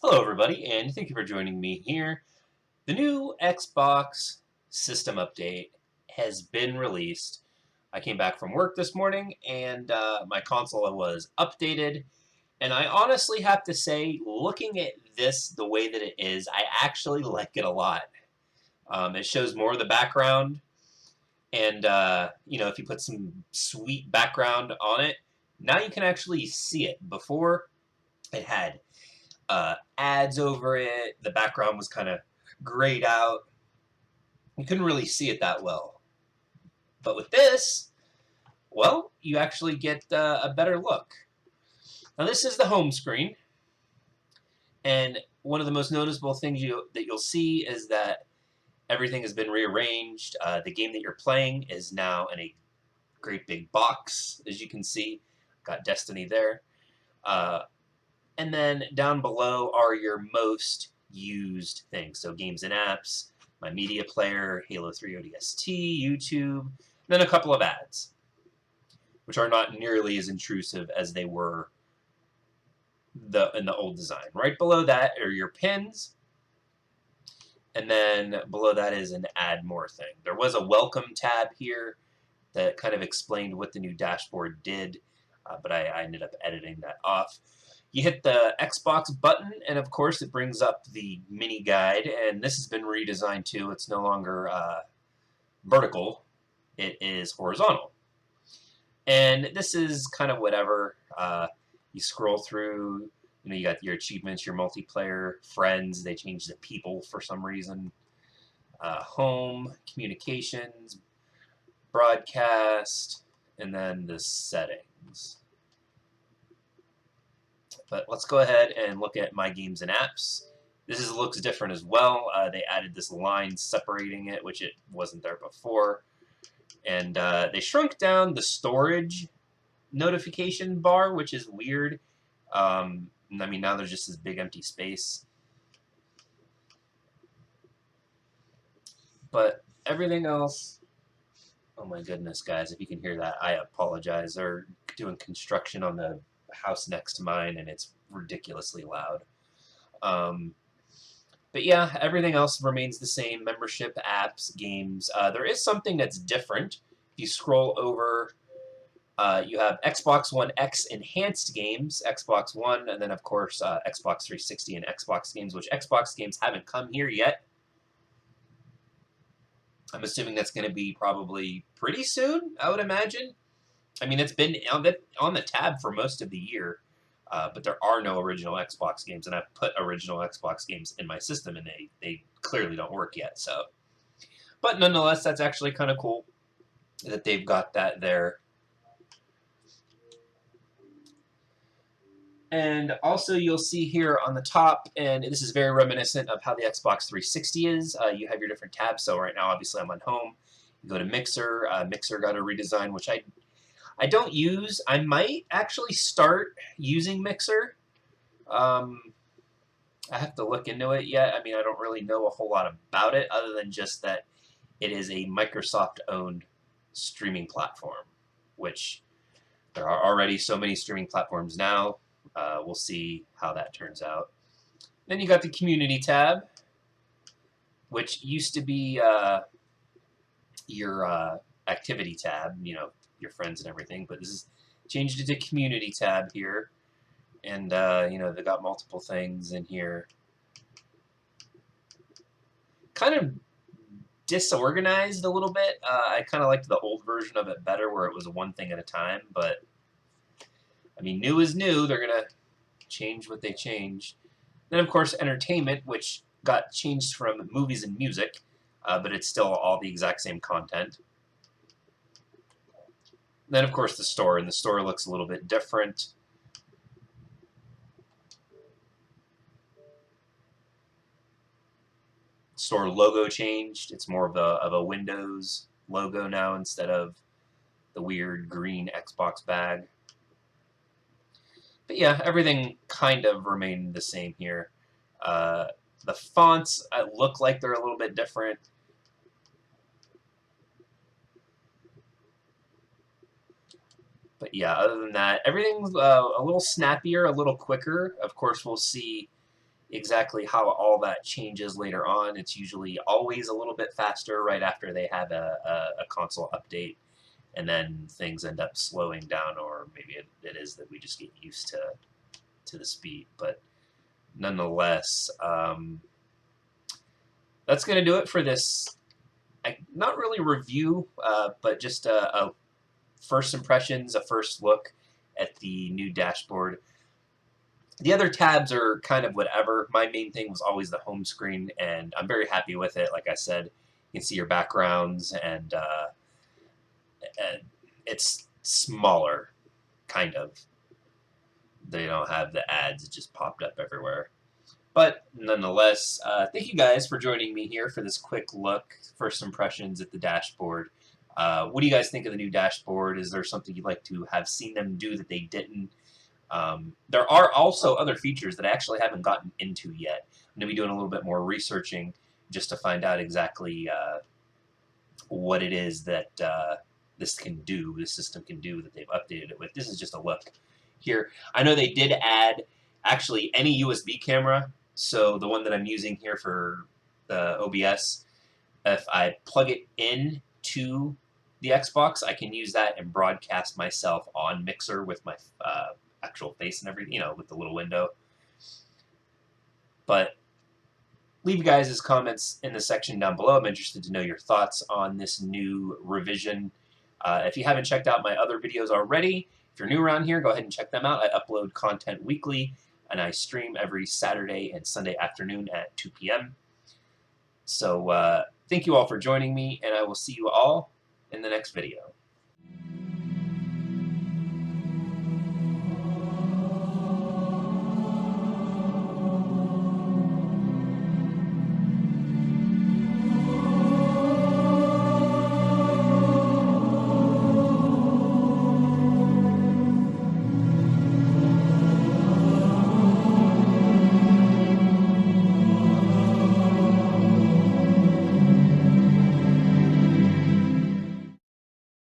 Hello, everybody, and thank you for joining me here. The new Xbox system update has been released. I came back from work this morning, and my console was updated. And I honestly have to say, looking at this the way that it is, I actually like it a lot. It shows more of the background, and if you put some sweet background on it, now you can actually see it. Before, it had ads over it. The background was kind of grayed out. You couldn't really see it that well. But with this, well, you actually get a better look. Now this is the home screen, and one of the most noticeable things that you'll see is that everything has been rearranged. The game that you're playing is now in a great big box, as you can see. Got Destiny there. Uh, and then down below are your most used things. So games and apps, my media player, Halo 3 ODST, YouTube, then a couple of ads, which are not nearly as intrusive as they were in the old design. Right below that are your pins, and then below that is an add more thing. There was a welcome tab here that kind of explained what the new dashboard did, but I ended up editing that off. You hit the Xbox button, and of course it brings up the mini guide, and this has been redesigned too. It's no longer vertical, it is horizontal. And this is kind of whatever. You scroll through, you got your achievements, your multiplayer, friends, they changed the people for some reason. Home, communications, broadcast, and then the settings. But let's go ahead and look at my games and apps. Looks different as well. They added this line separating it, which it wasn't there before. And they shrunk down the storage notification bar, which is weird. Now there's just this big empty space. But everything else, oh my goodness, guys, if you can hear that, I apologize. They're doing construction on the house next to mine, and it's ridiculously loud. But yeah, everything else remains the same. Membership, apps, games. There is something that's different. If you scroll over, you have Xbox One X enhanced games, Xbox One, and then, of course, Xbox 360 and Xbox games, which Xbox games haven't come here yet. I'm assuming that's going to be probably pretty soon, I would imagine. I mean, it's been on the tab for most of the year, but there are no original Xbox games, and I've put original Xbox games in my system, and they clearly don't work yet. So, but nonetheless, that's actually kind of cool that they've got that there. And also, you'll see here on the top, and this is very reminiscent of how the Xbox 360 is. You have your different tabs. So right now, obviously, I'm on Home. You go to Mixer. Mixer got a redesign, which I don't use. I might actually start using Mixer. I have to look into it yet. I mean, I don't really know a whole lot about it other than just that it is a Microsoft-owned streaming platform, which there are already so many streaming platforms now. We'll see how that turns out. Then you got the Community tab, which used to be your Activity tab, your friends and everything, but this is changed it to Community tab here. And, they got multiple things in here. Kind of disorganized a little bit. I kind of liked the old version of it better where it was one thing at a time, but, I mean, new is new. They're going to change what they change. Then, of course, Entertainment, which got changed from movies and music, but it's still all the exact same content. Then, of course, the store, and the store looks a little bit different. Store logo changed. It's more of a Windows logo now instead of the weird green Xbox bag. But yeah, everything kind of remained the same here. The fonts look like they're a little bit different. But yeah, other than that, everything's a little snappier, a little quicker. Of course, we'll see exactly how all that changes later on. It's usually always a little bit faster right after they have a console update, and then things end up slowing down, or maybe it is that we just get used to the speed. But nonetheless, that's going to do it for this. Not really review, but just a first impressions, a first look at the new dashboard. The other tabs are kind of whatever. My main thing was always the home screen, and I'm very happy with it. Like I said, you can see your backgrounds, and it's smaller, kind of. They don't have the ads, it just popped up everywhere. But nonetheless, thank you guys for joining me here for this quick look, first impressions at the dashboard. What do you guys think of the new dashboard? Is there something you'd like to have seen them do that they didn't? There are also other features that I actually haven't gotten into yet. I'm going to be doing a little bit more researching just to find out exactly what it is that this system can do that they've updated it with. This is just a look here. I know they did add actually any USB camera. So the one that I'm using here for the OBS, if I plug it in to the Xbox, I can use that and broadcast myself on Mixer with my actual face and everything, with the little window. But leave you guys' comments in the section down below. I'm interested to know your thoughts on this new revision. If you haven't checked out my other videos already, if you're new around here, go ahead and check them out. I upload content weekly, and I stream every Saturday and Sunday afternoon at 2 p.m. So thank you all for joining me, and I will see you all in the next video.